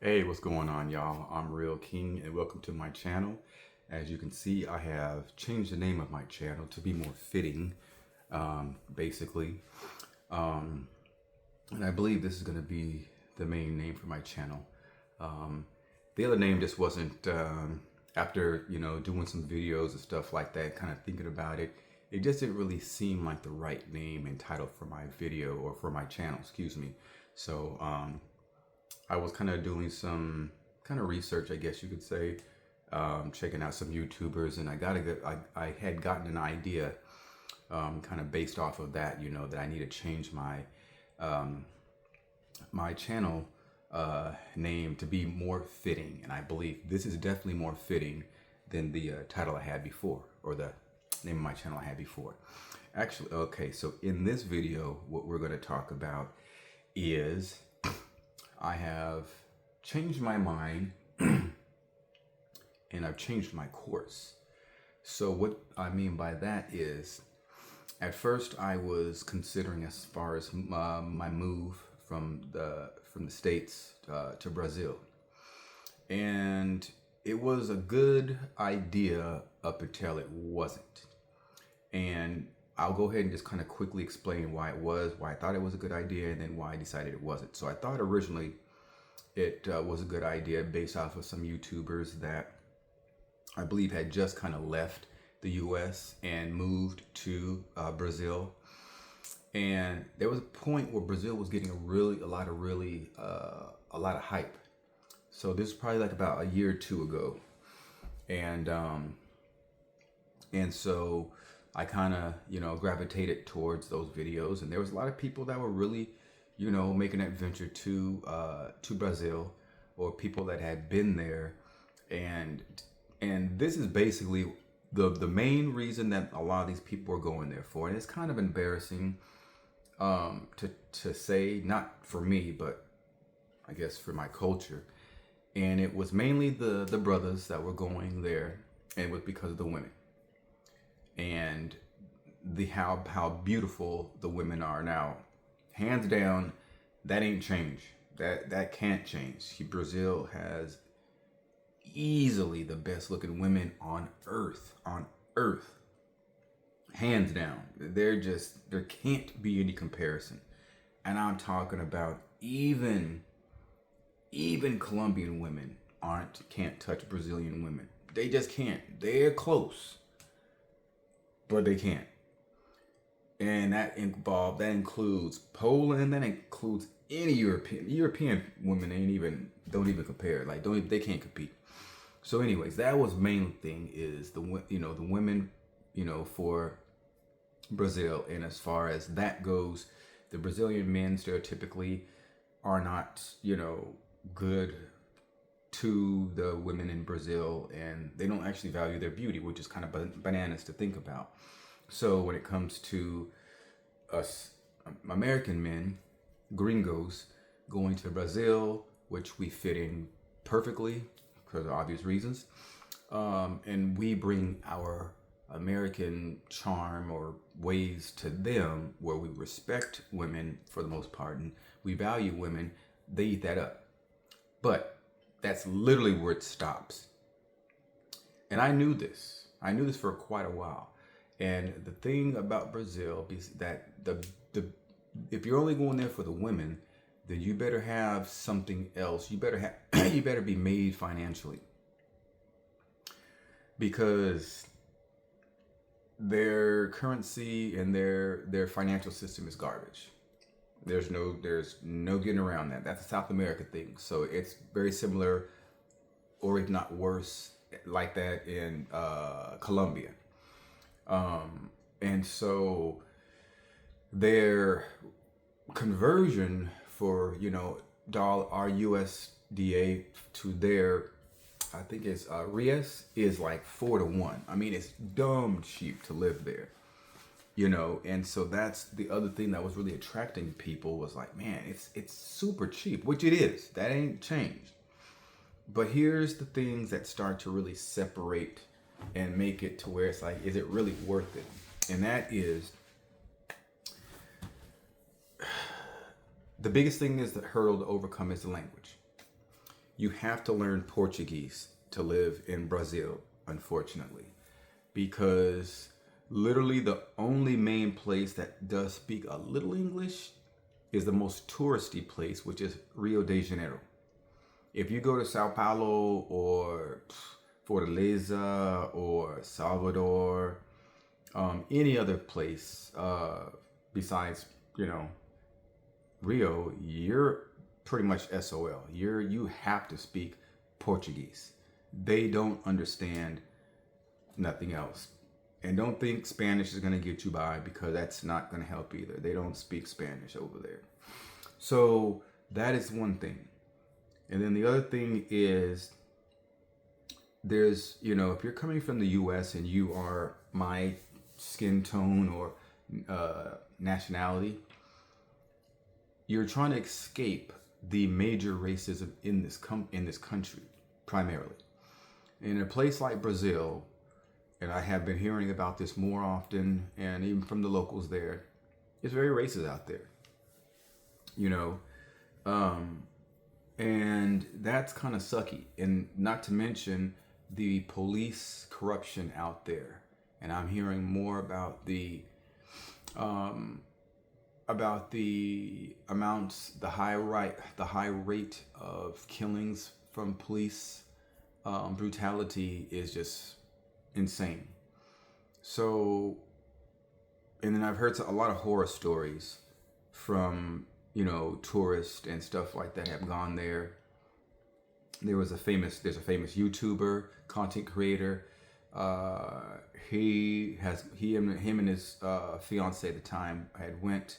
Hey, what's going on, y'all? I'm Real King, and welcome to my channel. As you can see, I have changed the name of my channel to be more fitting, basically. Um, and I believe this is going to be the main name for my channel. The other name just wasn't, after, doing some videos and stuff like that, kind of thinking about it, it just didn't really seem like the right name and title for my video or for my channel, excuse me. So, I was kind of doing some kind of research, I guess you could say, checking out some YouTubers, and I had gotten an idea, kind of based off of that, that I need to change my channel name to be more fitting, and I believe this is definitely more fitting than the title I had before, or the name of my channel I had before. Actually, okay, so in this video, what we're going to talk about is I have changed my mind and I've changed my course. So what I mean by that is, at first I was considering, as far as my move from the States to Brazil, and it was a good idea up until it wasn't. And I'll go ahead and just kind of quickly explain why I thought it was a good idea, and then why I decided it wasn't. So I thought originally it was a good idea based off of some YouTubers that I believe had just kind of left the US and moved to Brazil. And there was a point where Brazil was getting a lot of hype. So this is probably like about a year or two ago. And so I kind of, gravitated towards those videos, and there was a lot of people that were really, making that venture to Brazil, or people that had been there, and this is basically the main reason that a lot of these people are going there for. And it's kind of embarrassing to say, not for me, but I guess for my culture. And it was mainly the brothers that were going there, and it was because of the women. And how beautiful the women are now. Hands down, that ain't changed. That can't change. Brazil has easily the best looking women on earth. Hands down. There can't be any comparison. And I'm talking about even Colombian women can't touch Brazilian women. They just can't. They're close, but they can't. And that includes Poland. That includes any European women. Don't even compare. Like, they can't compete. So, anyways, that was main thing, is the women, for Brazil. And as far as that goes, the Brazilian men stereotypically are not, good to the women in Brazil, and they don't actually value their beauty, which is kind of bananas to think about. So when it comes to us American men, gringos, going to Brazil, which we fit in perfectly because of obvious reasons, and we bring our American charm or ways to them, where we respect women for the most part and we value women, they eat that up. But that's literally where it stops. And I knew this for quite a while. And the thing about Brazil is that if you're only going there for the women, then you better have something else. You better be made financially, because their currency and their financial system is garbage. There's no getting around that. That's a South America thing. So it's very similar, or if not worse, like that in Colombia. And so their conversion for, our USDA to their, I think it's Ri'LL, is like 4-to-1. I mean, it's dumb cheap to live there, and so that's the other thing that was really attracting people, was like, man, it's super cheap, which it is. That ain't changed. But here's the things that start to really separate and make it to where it's like, is it really worth it? And that is, the biggest thing is the hurdle to overcome is the language. you have to learn Portuguese to live in Brazil, unfortunately, because literally the only main place that does speak a little English is the most touristy place, which is Rio de Janeiro. If you go to Sao Paulo or Fortaleza or Salvador, any other place besides, Rio, you're pretty much SOL. You have to speak Portuguese. They don't understand nothing else. And don't think Spanish is going to get you by, because that's not going to help either. They don't speak Spanish over there. So that is one thing. And then the other thing is, there's, if you're coming from the US and you are my skin tone or nationality, you're trying to escape the major racism in this country, primarily. In a place like Brazil, and I have been hearing about this more often, and even from the locals there, it's very racist out there, and that's kind of sucky. And not to mention the police corruption out there. And I'm hearing more about the amounts, the high rate of killings from police brutality is just insane. So, and then I've heard a lot of horror stories from, tourists and stuff like that have gone there. There's a famous YouTuber, content creator. Him and his fiance at the time had went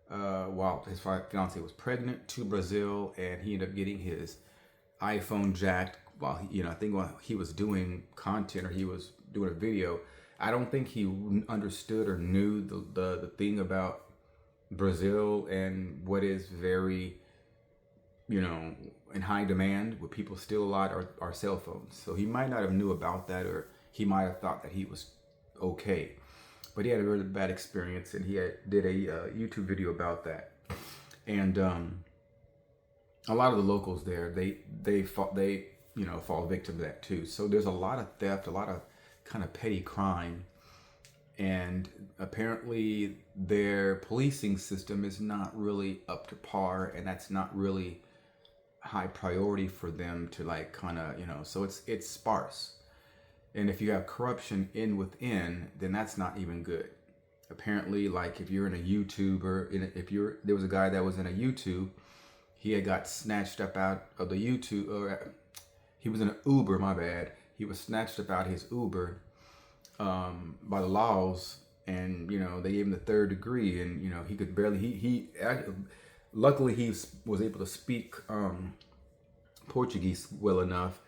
while his fiance was pregnant to Brazil, and he ended up getting his iPhone jacked while he was doing content, or he was doing a video. I don't think he understood or knew the thing about Brazil and what is very, in high demand, where people steal a lot, are cell phones. So he might not have knew about that, or he might have thought that he was okay. But he had a really bad experience, and he did a YouTube video about that. And a lot of the locals there, they fall victim to that too. So there's a lot of theft, a lot of kind of petty crime, and apparently their policing system is not really up to par, and that's not really high priority for them to so it's sparse. And if you have corruption within, then that's not even good. Apparently, like if you're in a YouTuber, there was a guy that was in a YouTube, he had got snatched up out of the YouTube, or he was in an Uber, my bad. He was snatched up out his Uber by the laws, and they gave him the 3rd degree, and he could barely, luckily he was able to speak Portuguese well enough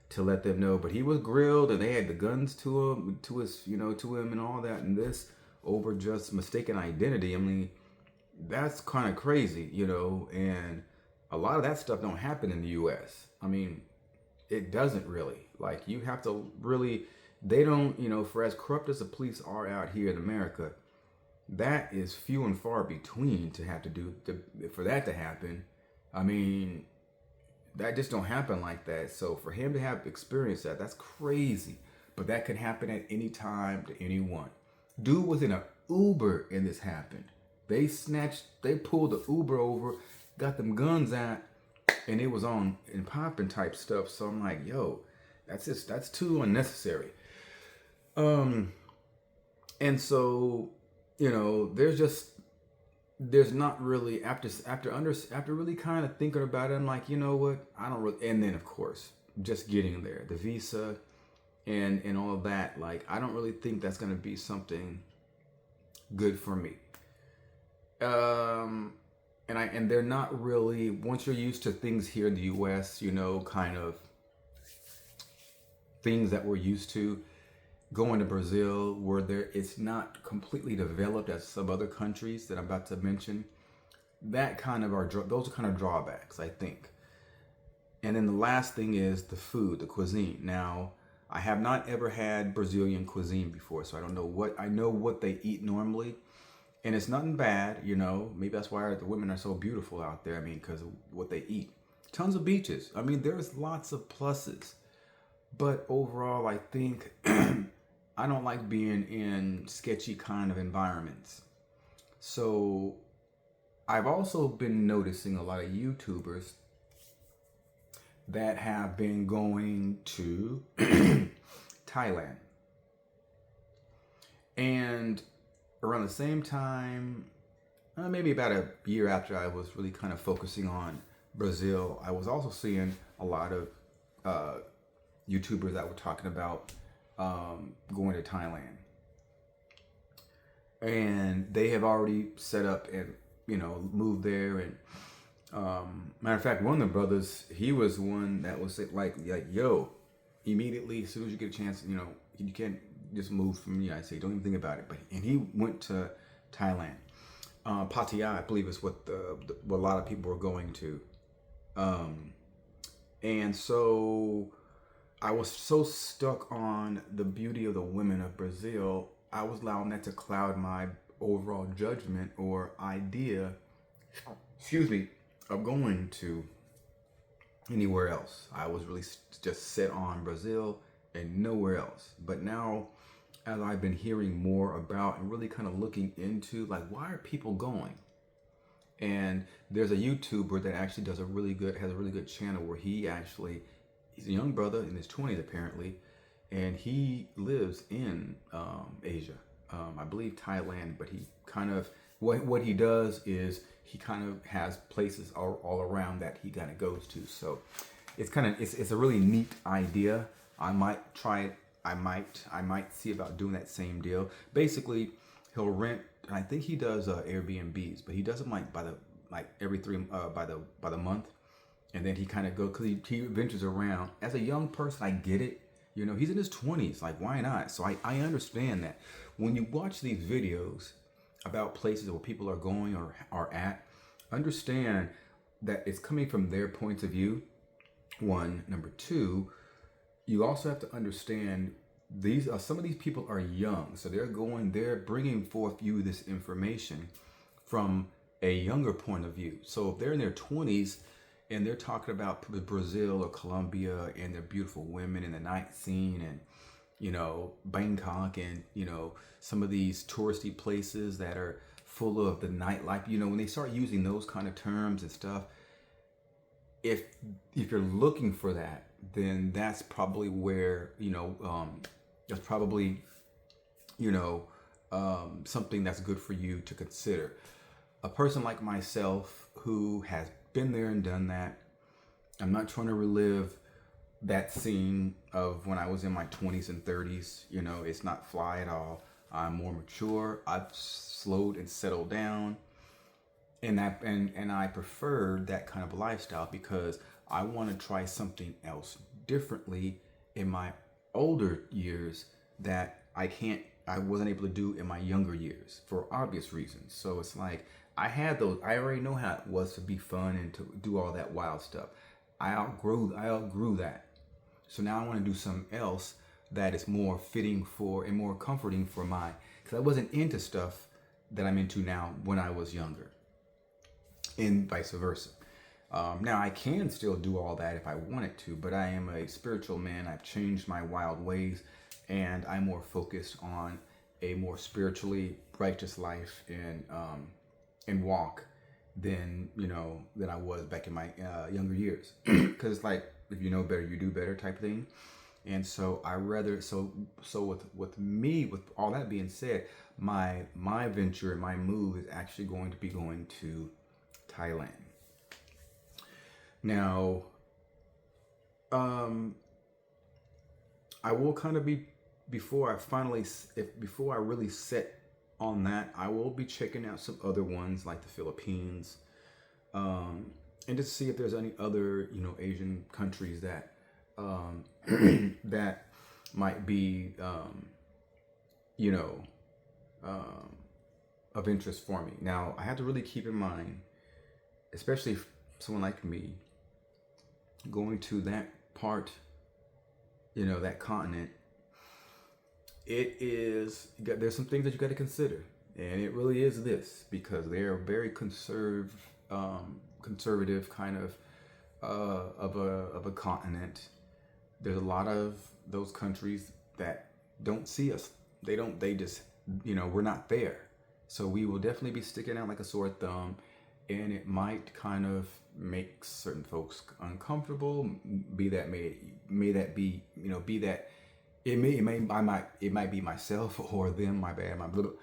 to let them know, but he was grilled, and they had the guns to him, to him and all that, and this over just mistaken identity. I mean, that's kind of crazy, and a lot of that stuff don't happen in the US. I mean, it doesn't really. Like, you have to really, they don't, for as corrupt as the police are out here in America, that is few and far between for that to happen. I mean, that just don't happen like that. So for him to have experienced that's crazy. But that could happen at any time to anyone. Dude was in an Uber and this happened. They pulled the Uber over, got them guns out, and it was on and popping type stuff. So I'm like, yo, that's too unnecessary. And so, there's not really, after really kind of thinking about it, I'm like, you know what, I don't really, and then of course, just getting there, the visa and all of that, like, I don't really think that's going to be something good for me. And they're not really, once you're used to things here in the US, kind of things that we're used to, going to Brazil, where it's not completely developed as some other countries that I'm about to mention, those are kind of drawbacks, I think. And then the last thing is the food, the cuisine. Now, I have not ever had Brazilian cuisine before, so I know what they eat normally, and it's nothing bad, maybe that's why the women are so beautiful out there. I mean, because of what they eat. tons of beaches. I mean, there's lots of pluses. But overall, I think I don't like being in sketchy kind of environments. So I've also been noticing a lot of YouTubers that have been going to Thailand. And around the same time, maybe about a year after I was really kind of focusing on Brazil, I was also seeing a lot of YouTubers that were talking about going to Thailand. And they have already set up and, moved there. And matter of fact, one of the brothers, he was one that was like, yo, immediately, as soon as you get a chance, you can't just move from the United States. Don't even think about it. And he went to Thailand. Pattaya, I believe, is what a lot of people were going to. And so I was so stuck on the beauty of the women of Brazil, I was allowing that to cloud my overall judgment or idea, of going to anywhere else. I was really just set on Brazil and nowhere else. But now, as I've been hearing more about and really kind of looking into, like, why are people going? And there's a YouTuber that actually has a really good channel where he's a young brother in his 20s apparently, and he lives in Asia, I believe Thailand, but he kind of, what he does is he kind of has places all around that he kind of goes to. So it's a really neat idea. I might try it. I might see about doing that same deal. Basically, he'll rent. I think he does Airbnbs, but he does them every by the month, and then he kind of goes, because he ventures around. As a young person, I get it. He's in his 20s. Like, why not? So I understand that. When you watch these videos about places where people are going or are at, understand that it's coming from their points of view. One. Number two, you also have to understand some of these people are young, so they're bringing forth you this information from a younger point of view. So if they're in their 20s and they're talking about Brazil or Colombia and their beautiful women and the night scene and Bangkok and some of these touristy places that are full of the nightlife, when they start using those kind of terms and stuff, if you're looking for that, then that's probably where that's probably something that's good for you to consider. A person like myself who has been there and done that, I'm not trying to relive that scene of when I was in my 20s and 30s. It's not fly at all. I'm more mature. I've slowed and settled down, and I prefer that kind of lifestyle because I want to try something else differently in my older years that I wasn't able to do in my younger years for obvious reasons. So it's like I already know how it was to be fun and to do all that wild stuff. I outgrew that. So now I want to do something else that is more fitting for and more comforting for because I wasn't into stuff that I'm into now when I was younger, and vice versa. Now I can still do all that if I wanted to, but I am a spiritual man. I've changed my wild ways, and I'm more focused on a more spiritually righteous life and walk than I was back in my younger years. Because like, if you know better, you do better type thing. And so with me, with all that being said, my venture and my move is actually going to be going to Thailand. Now, I will kind of be, before I really set on that, I will be checking out some other ones like the Philippines, and just see if there's any other, Asian countries that, that might be, of interest for me. Now, I have to really keep in mind, especially if someone like me going to that part, that continent, there's some things that you got to consider, and it really is this, because they are very conservative kind of of a continent. There's a lot of those countries that don't see us. They don't. They just, we're not there. So we will definitely be sticking out like a sore thumb, and it might kind of make certain folks uncomfortable. Be that may that be be that it might be myself or them. My bad. My little.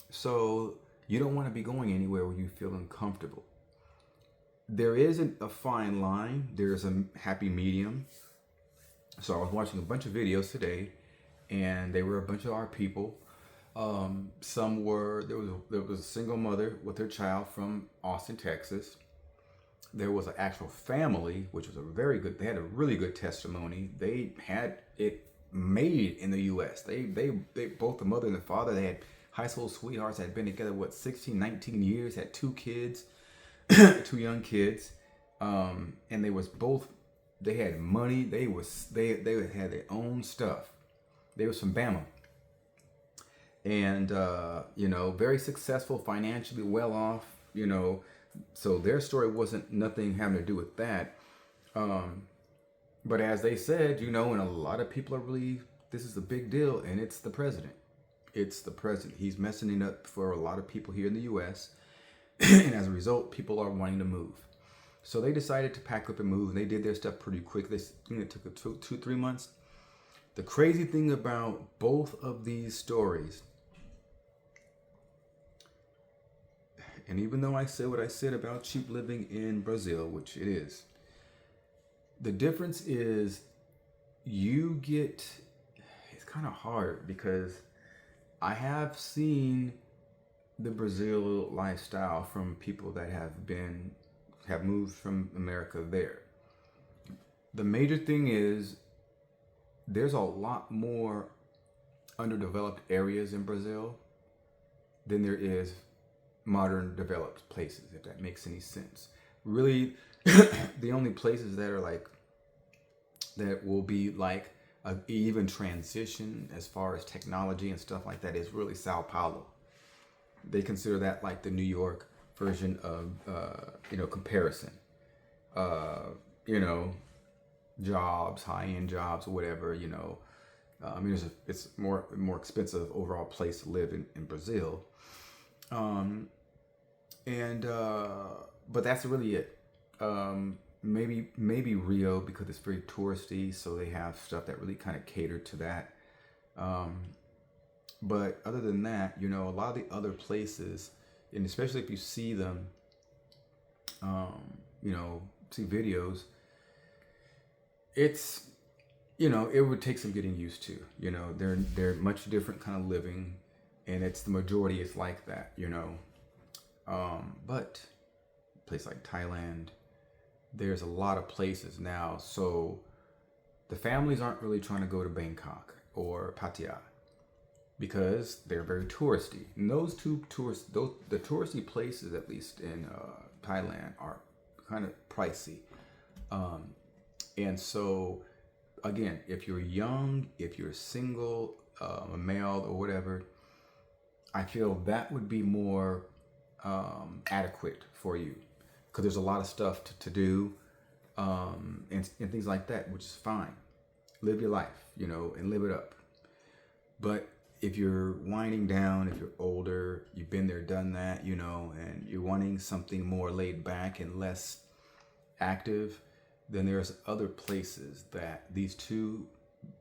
So you don't want to be going anywhere where you feel uncomfortable. There isn't a fine line. There's a happy medium. So I was watching a bunch of videos today, and they were a bunch of our people. Some were there was a single mother with her child from Austin, Texas. There was an actual family, which was a very good. They had a really good testimony. They had it made in the U.S. They both the mother and the father. They had high school sweethearts. Had been together 16, 19 years. Had 2 kids, 2 young kids, and they was both. They had money. They had their own stuff. They was from Bama, and very successful, financially well off. So their story wasn't nothing having to do with that. But as they said, and a lot of people are really, this is a big deal, and it's the president. It's the president. He's messing it up for a lot of people here in the U.S. And as a result, people are wanting to move. So they decided to pack up and move, and they did their stuff pretty quick. It took 2-3 months. The crazy thing about both of these stories, and even though I said what I said about cheap living in Brazil, which it is, the difference is it's kind of hard because I have seen the Brazil lifestyle from people that have moved from America there. The major thing is there's a lot more underdeveloped areas in Brazil than there is modern developed places, if that makes any sense. Really, the only places that will be like a even transition as far as technology and stuff like that is really Sao Paulo. They consider that like the New York version of comparison. Jobs, high-end jobs, or whatever. It's more expensive overall place to live in Brazil. But that's really it. Maybe Rio, because it's very touristy, so they have stuff that really kind of cater to that. But other than that, a lot of the other places, and especially if you see them, see videos, it's, it would take some getting used to. They're much different kind of living, and it's the majority is like that. But a place like Thailand, there's a lot of places now. So the families aren't really trying to go to Bangkok or Pattaya because they're very touristy. And the touristy places, at least in Thailand, are kind of pricey. And so, again, if you're young, if you're single, a male or whatever, I feel that would be more adequate for you, because there's a lot of stuff to do and things like that, which is fine. Live your life, and live it up. But if you're winding down, if you're older, you've been there, done that, and you're wanting something more laid back and less active, then there's other places that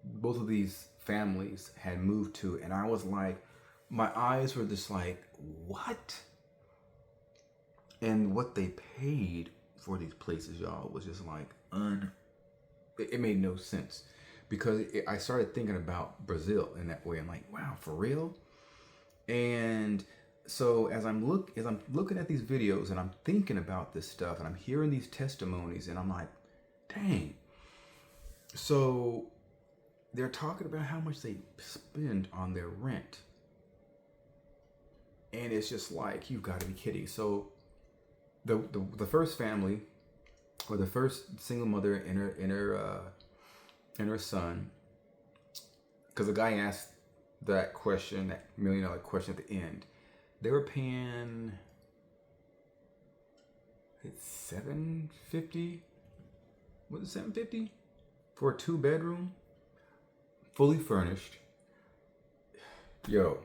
both of these families had moved to. And I was like, my eyes were just like, what? And what they paid for these places, y'all, was just like, it made no sense. Because I started thinking about Brazil in that way. I'm like, wow, for real? And so as I'm looking at these videos and I'm thinking about this stuff and I'm hearing these testimonies and I'm like, dang. So they're talking about how much they spend on their rent. And it's just like, you've got to be kidding. So the first family, or the first single mother and her son, because the guy asked that question, that $1 million question at the end, they were paying, I it's $750. Was it $750 for a 2-bedroom, fully furnished? Yo,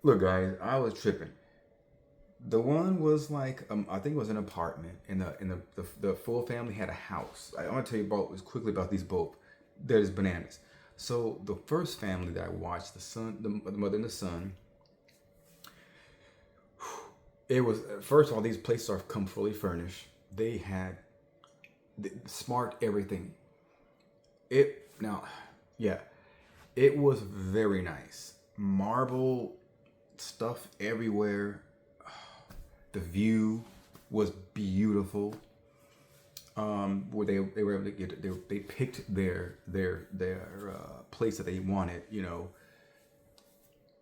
look, guys, I was tripping. The one was like, I think it was an apartment, and the full family had a house. I want to tell you quickly about these both. There's bananas. So the first family that I watched, the mother and the son, it was, first of all, these places are come fully furnished. They had smart everything. It was very nice. Marble stuff everywhere. The view was beautiful. Where they were able to get, they picked their place that they wanted. You know,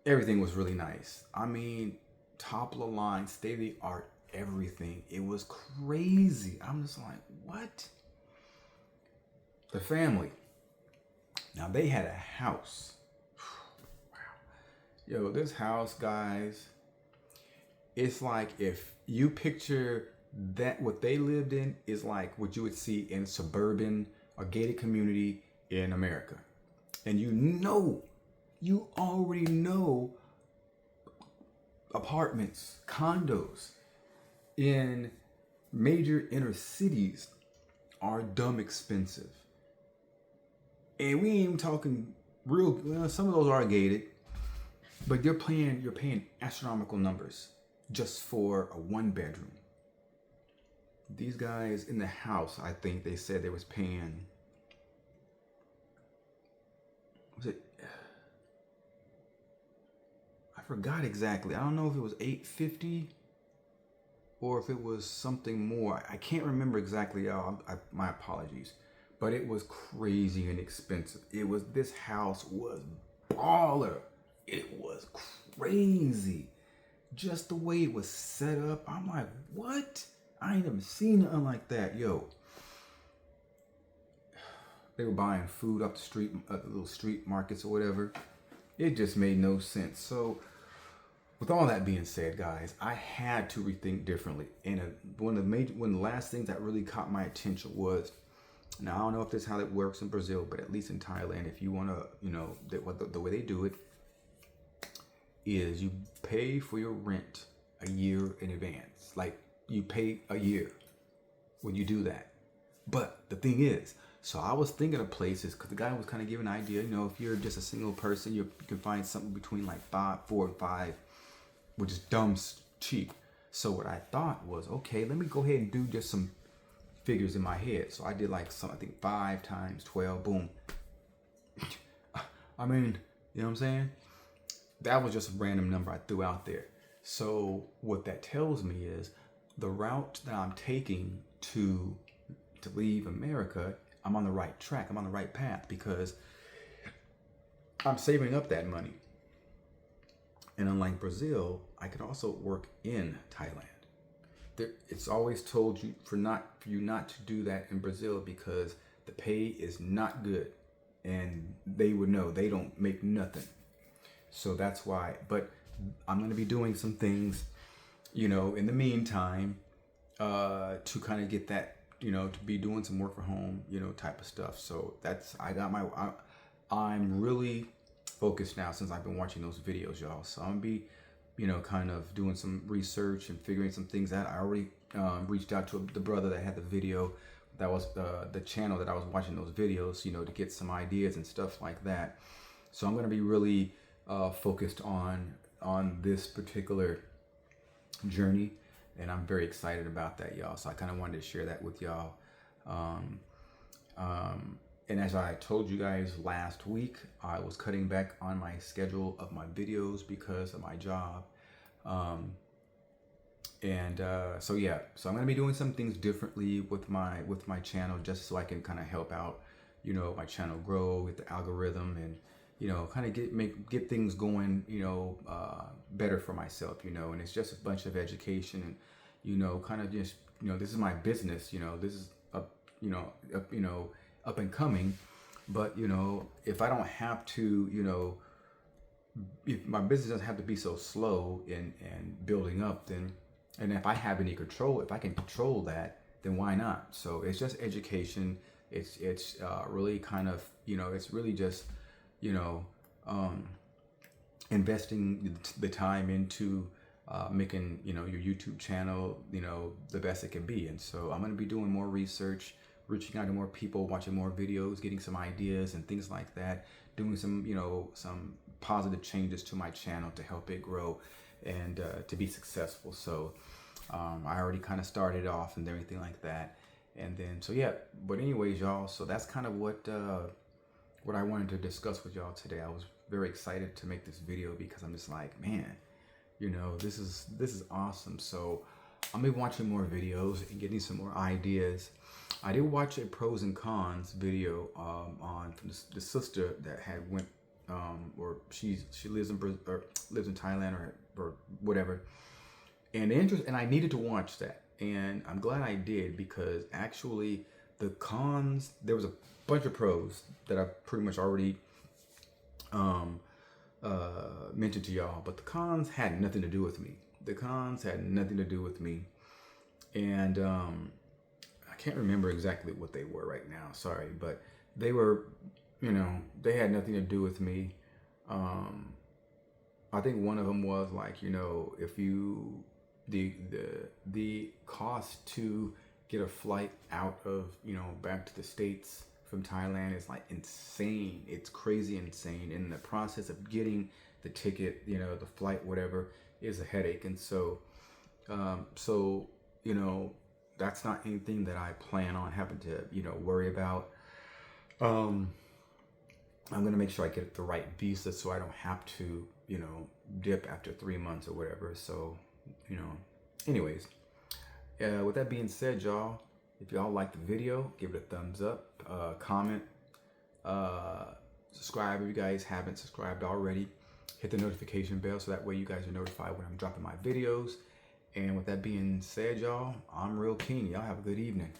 everything was really nice. I mean, top of the line, state of the art, everything. It was crazy. I'm just like, what? The family. Now they had a house. Wow. Yo, this house, guys, it's like if you picture that what they lived in is like what you would see in suburban or gated community in America. And you already know apartments, condos in major inner cities are dumb expensive. And we ain't even talking some of those are gated, but you're paying astronomical numbers just for a 1-bedroom. These guys in the house, I think they said they was paying, I forgot exactly. I don't know if it was $850 or if it was something more. I can't remember exactly, y'all. My apologies. But it was crazy and expensive. This house was baller. It was crazy. Just the way it was set up. I'm like, what? I ain't never seen nothing like that. Yo. They were buying food up the street, little street markets or whatever. It just made no sense. So, with all that being said, guys, I had to rethink differently. And one of the last things that really caught my attention was, now I don't know if this is how it works in Brazil, but at least in Thailand, if you want to, the way they do it is you pay for your rent a year in advance. Like you pay a year when you do that. But the thing is, so I was thinking of places because the guy was kind of giving an idea. If you're just a single person, you can find something between like 4 and 5, which is dumb cheap. So what I thought was, okay, let me go ahead and do just some figures in my head. So I did like I think 5 times 12, boom. I mean, you know what I'm saying? That was just a random number I threw out there. So what that tells me is the route that I'm taking to leave America, I'm on the right track. I'm on the right path because I'm saving up that money. And unlike Brazil, I could also work in Thailand. It's always told you for you not to do that in Brazil because the pay is not good, and they would know they don't make nothing. So that's why. But I'm going to be doing some things, in the meantime, to kind of get that, to be doing some work from home, type of stuff. So I'm really focused now since I've been watching those videos, y'all. So I'm gonna be, kind of doing some research and figuring some things out. I already reached out to the brother that had the video, that was the channel that I was watching those videos, to get some ideas and stuff like that. So I'm gonna be really focused on this particular journey, and I'm very excited about that, y'all. So I kind of wanted to share that with y'all. And as I told you guys last week, I was cutting back on my schedule of my videos because of my job. So I'm gonna be doing some things differently with my channel, just so I can kind of help out, my channel grow with the algorithm, and kind of get things going, better for myself, and it's just a bunch of education, and kind of just, this is my business, this is up and coming, but if I don't have to, if my business doesn't have to be so slow and building up, then And if I have any control, if I can control that, then why not? So it's just education. It's really kind of, it's really just, you know, um, investing the time into making, your YouTube channel, the best it can be. And so I'm going to be doing more research, reaching out to more people, watching more videos, getting some ideas and things like that, doing some, some positive changes to my channel to help it grow and to be successful. So I already kind of started off and everything like that. And then, so yeah, but anyways, y'all, so that's kind of what I wanted to discuss with y'all today. I was very excited to make this video because I'm just like, man, this is awesome. So I'm gonna be watching more videos and getting some more ideas. I did watch a pros and cons video on from the sister that had went or she lives in lives in Thailand or whatever. And I needed to watch that, and I'm glad I did, because actually the cons, there was a bunch of pros that I pretty much already mentioned to y'all, but the cons had nothing to do with me. The cons had nothing to do with me, and I can't remember exactly what they were right now. Sorry, but they were, they had nothing to do with me. I think one of them was like, if you the cost to get a flight out of, back to the States from Thailand is like insane. It's crazy insane. And the process of getting the ticket, the flight, whatever, is a headache. And so, that's not anything that I plan on having to, worry about. I'm going to make sure I get the right visa so I don't have to, dip after 3 months or whatever. So, anyways, with that being said, y'all, if y'all like the video, give it a thumbs up, comment, subscribe if you guys haven't subscribed already. Hit the notification bell so that way you guys are notified when I'm dropping my videos. And with that being said, y'all, I'm Real King. Y'all have a good evening.